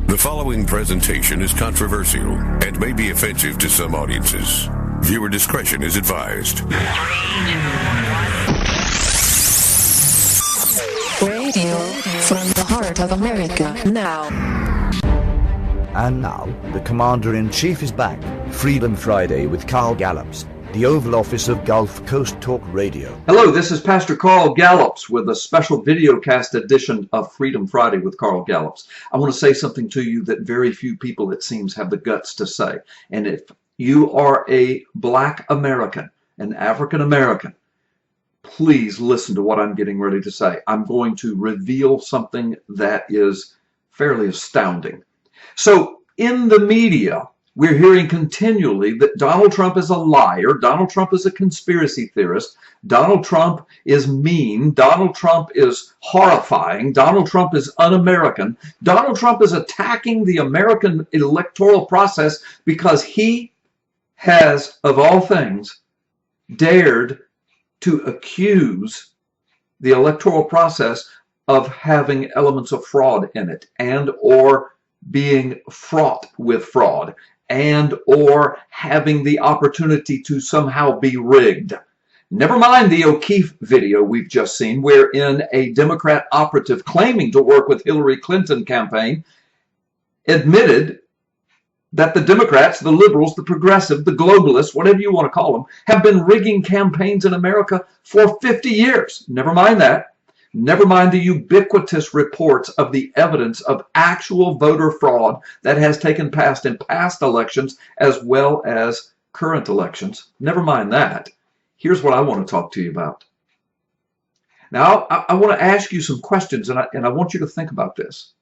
The following presentation is controversial and may be offensive to some audiences. Viewer discretion is advised. Radio from the heart of America now. And now, the Commander-in-Chief is back. Freedom Friday with Carl Gallups, the Oval Office of Gulf Coast Talk Radio. Hello, this is Pastor Carl Gallups with a special videocast edition of Freedom Friday with Carl Gallups. I want to say something to you that very few people, it seems, have the guts to say. And if you are a Black American, an African American, please listen to what I'm getting ready to say. I'm going to reveal something that is fairly astounding. So, in the media, we're hearing continually that Donald Trump is a liar, Donald Trump is a conspiracy theorist, Donald Trump is mean, Donald Trump is horrifying, Donald Trump is un-American, Donald Trump is attacking the American electoral process because he has, of all things, dared to accuse the electoral process of having elements of fraud in it and or being fraught with fraud and or having the opportunity to somehow be rigged. Never mind the O'Keefe video we've just seen, wherein a Democrat operative claiming to work with Hillary Clinton campaign admitted that the Democrats, the liberals, the progressive, the globalists, whatever you want to call them, have been rigging campaigns in America for 50 years. Never mind that. Never mind the ubiquitous reports of the evidence of actual voter fraud that has taken place in past elections as well as current elections. Never mind that. Here's what I want to talk to you about. Now, I want to ask you some questions, and I want you to think about this.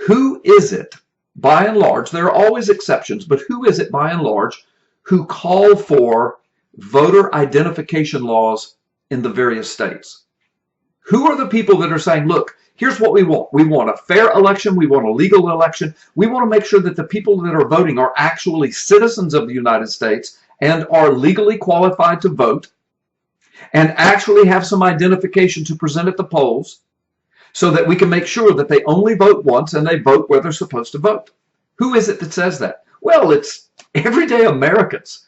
Who is it, by and large, there are always exceptions, but who is it, by and large, who call for voter identification laws in the various states? Who are the people that are saying, look, here's what we want. We want a fair election. We want a legal election. We want to make sure that the people that are voting are actually citizens of the United States and are legally qualified to vote and actually have some identification to present at the polls so that we can make sure that they only vote once and they vote where they're supposed to vote. Who is it that says that? Well, it's everyday Americans,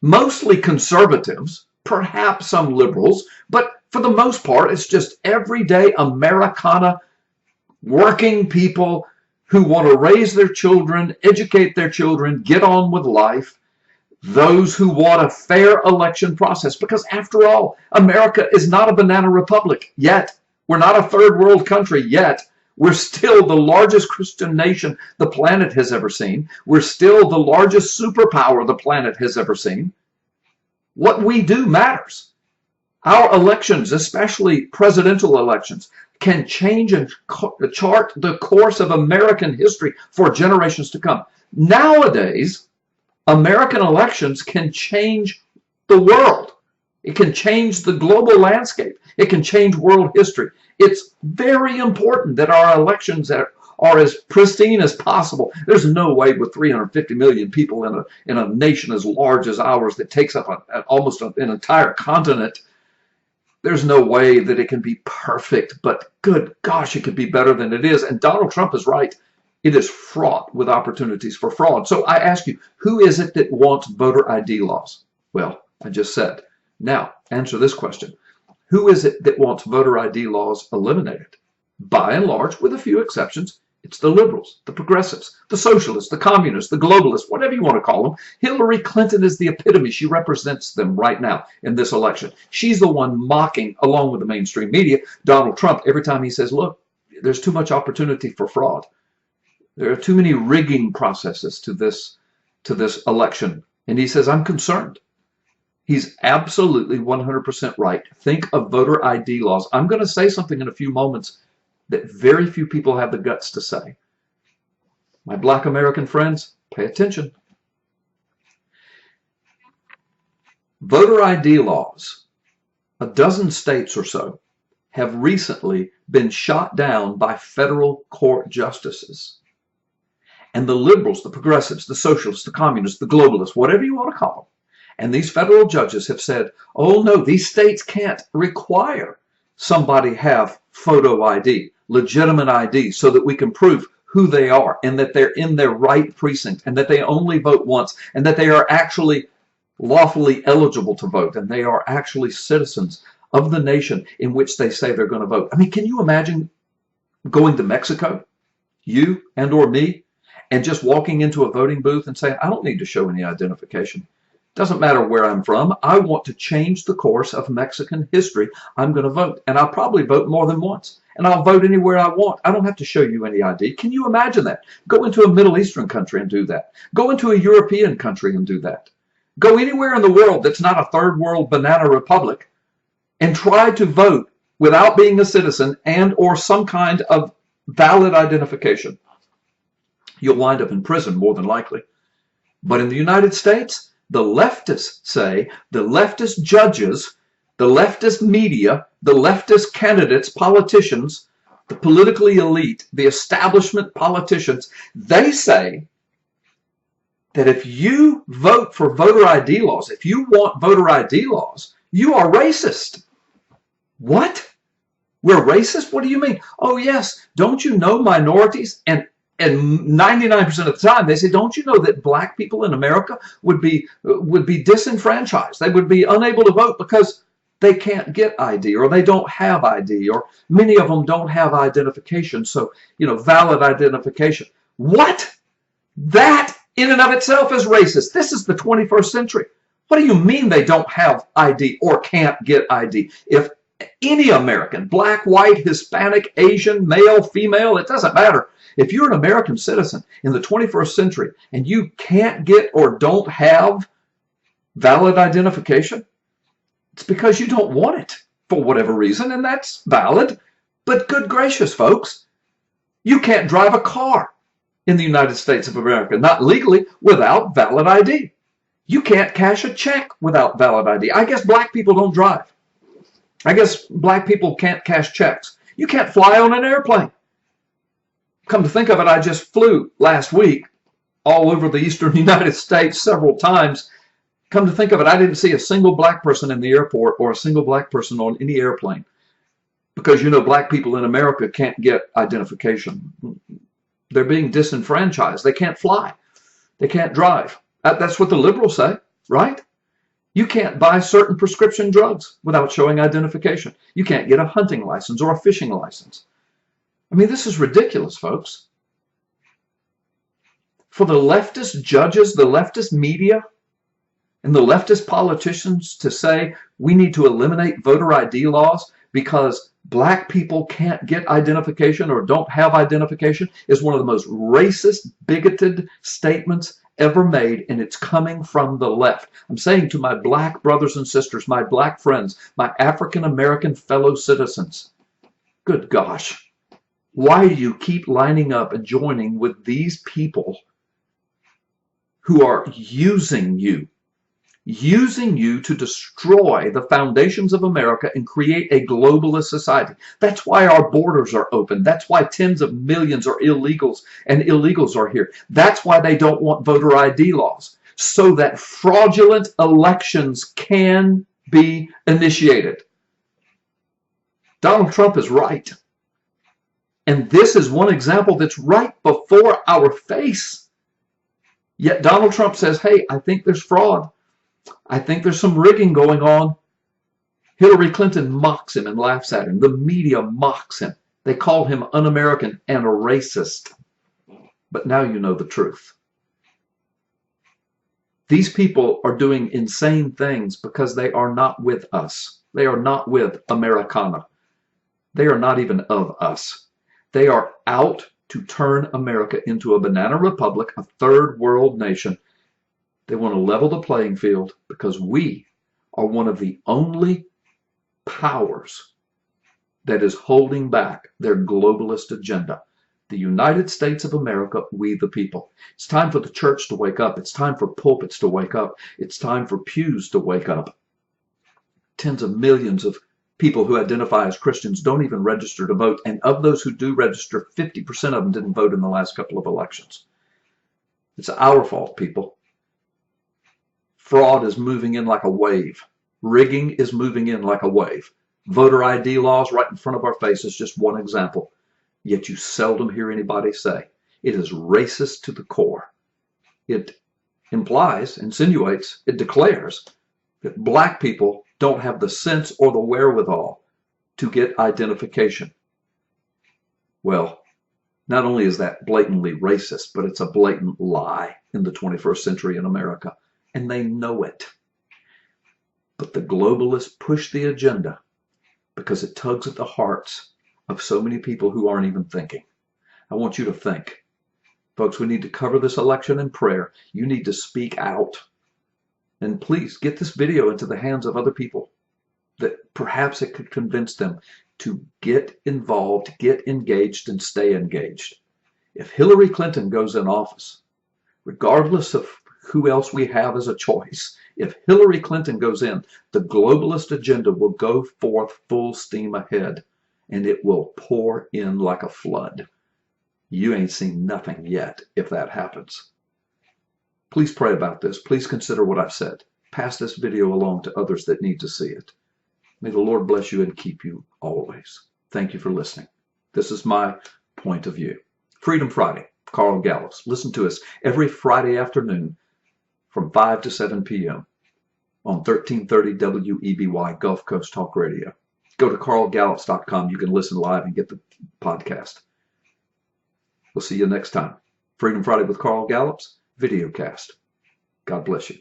mostly conservatives, perhaps some liberals, but for the most part, it's just everyday Americana working people who want to raise their children, educate their children, get on with life. Those who want a fair election process. Because after all, America is not a banana republic yet. We're not a third world country yet. We're still the largest Christian nation the planet has ever seen. We're still the largest superpower the planet has ever seen. What we do matters. Our elections, especially presidential elections, can change and chart the course of American history for generations to come. Nowadays, American elections can change the world. It can change the global landscape. It can change world history. It's very important that our elections are as pristine as possible. There's no way with 350 million people in a nation as large as ours that takes up almost an entire continent. There's no way that it can be perfect, but good gosh, it could be better than it is. And Donald Trump is right. It is fraught with opportunities for fraud. So I ask you, who is it that wants voter ID laws? Well, I just said. Now, answer this question. Who is it that wants voter ID laws eliminated? By and large, with a few exceptions, it's the liberals, the progressives, the socialists, the communists, the globalists, whatever you want to call them. Hillary Clinton is the epitome. She represents them right now in this election. She's the one mocking, along with the mainstream media, Donald Trump every time he says, look, there's too much opportunity for fraud. There are too many rigging processes to this election. And he says, I'm concerned. He's absolutely 100% right. Think of voter ID laws. I'm going to say something in a few moments that very few people have the guts to say. My Black American friends, pay attention. Voter ID laws, a dozen states or so, have recently been shot down by federal court justices. And the liberals, the progressives, the socialists, the communists, the globalists, whatever you want to call them, and these federal judges have said, oh no, these states can't require somebody have photo ID, legitimate ID, so that we can prove who they are, and that they're in their right precinct, and that they only vote once, and that they are actually lawfully eligible to vote, and they are actually citizens of the nation in which they say they're going to vote. I mean, can you imagine going to Mexico, you and or me, and just walking into a voting booth and saying, I don't need to show any identification. Doesn't matter where I'm from. I want to change the course of Mexican history. I'm going to vote. And I'll probably vote more than once. And I'll vote anywhere I want. I don't have to show you any ID. Can you imagine that? Go into a Middle Eastern country and do that. Go into a European country and do that. Go anywhere in the world that's not a third world banana republic and try to vote without being a citizen and or some kind of valid identification. You'll wind up in prison more than likely. But in the United States, the leftists say, the leftist judges, the leftist media, the leftist candidates, politicians, the politically elite, the establishment politicians, they say that if you vote for voter ID laws, if you want voter ID laws, you are racist. What? We're racist? What do you mean? Oh, yes. Don't you know minorities? And 99% of the time, they say, don't you know that black people in America would be disenfranchised? They would be unable to vote because they can't get ID, or they don't have ID, or many of them don't have identification. So, valid identification. What? That in and of itself is racist. This is the 21st century. What do you mean they don't have ID or can't get ID? If any American, black, white, Hispanic, Asian, male, female, it doesn't matter. If you're an American citizen in the 21st century and you can't get or don't have valid identification, it's because you don't want it for whatever reason, and that's valid. But good gracious, folks, you can't drive a car in the United States of America, not legally, without valid ID. You can't cash a check without valid ID. I guess black people don't drive. I guess black people can't cash checks. You can't fly on an airplane. Come to think of it, I just flew last week all over the eastern United States several times. Come to think of it, I didn't see a single black person in the airport or a single black person on any airplane. Because black people in America can't get identification. They're being disenfranchised. They can't fly. They can't drive. That's what the liberals say, right? You can't buy certain prescription drugs without showing identification. You can't get a hunting license or a fishing license. I mean, this is ridiculous, folks. For the leftist judges, the leftist media, and the leftist politicians to say we need to eliminate voter ID laws because black people can't get identification or don't have identification is one of the most racist, bigoted statements ever made, and it's coming from the left. I'm saying to my black brothers and sisters, my black friends, my African-American fellow citizens, good gosh, why do you keep lining up and joining with these people who are using you to destroy the foundations of America and create a globalist society? That's why our borders are open. That's why tens of millions are illegals and illegals are here. That's why they don't want voter ID laws, so that fraudulent elections can be initiated. Donald Trump is right. And this is one example that's right before our face. Yet Donald Trump says, hey, I think there's fraud. I think there's some rigging going on. Hillary Clinton mocks him and laughs at him. The media mocks him. They call him un-American and a racist. But now you know the truth. These people are doing insane things because they are not with us. They are not with Americana. They are not even of us. They are out to turn America into a banana republic, a third world nation. They want to level the playing field because we are one of the only powers that is holding back their globalist agenda. The United States of America, we the people. It's time for the church to wake up. It's time for pulpits to wake up. It's time for pews to wake up. Tens of millions of people who identify as Christians don't even register to vote. And of those who do register, 50% of them didn't vote in the last couple of elections. It's our fault, people. Fraud is moving in like a wave. Rigging is moving in like a wave. Voter ID laws right in front of our face is just one example. Yet you seldom hear anybody say, It is racist to the core. It implies, insinuates, it declares that black people don't have the sense or the wherewithal to get identification. Well, not only is that blatantly racist, but it's a blatant lie in the 21st century in America, and they know it. But the globalists push the agenda because it tugs at the hearts of so many people who aren't even thinking. I want you to think. Folks, we need to cover this election in prayer. You need to speak out. And please get this video into the hands of other people that perhaps it could convince them to get involved, get engaged, and stay engaged. If Hillary Clinton goes in office, regardless of who else we have as a choice, if Hillary Clinton goes in, the globalist agenda will go forth full steam ahead, and it will pour in like a flood. You ain't seen nothing yet if that happens. Please pray about this. Please consider what I've said. Pass this video along to others that need to see it. May the Lord bless you and keep you always. Thank you for listening. This is my point of view. Freedom Friday, Carl Gallups. Listen to us every Friday afternoon from 5 to 7 p.m. on 1330 WEBY Gulf Coast Talk Radio. Go to carlgallups.com. You can listen live and get the podcast. We'll see you next time. Freedom Friday with Carl Gallups, VIDEOCAST. God bless you.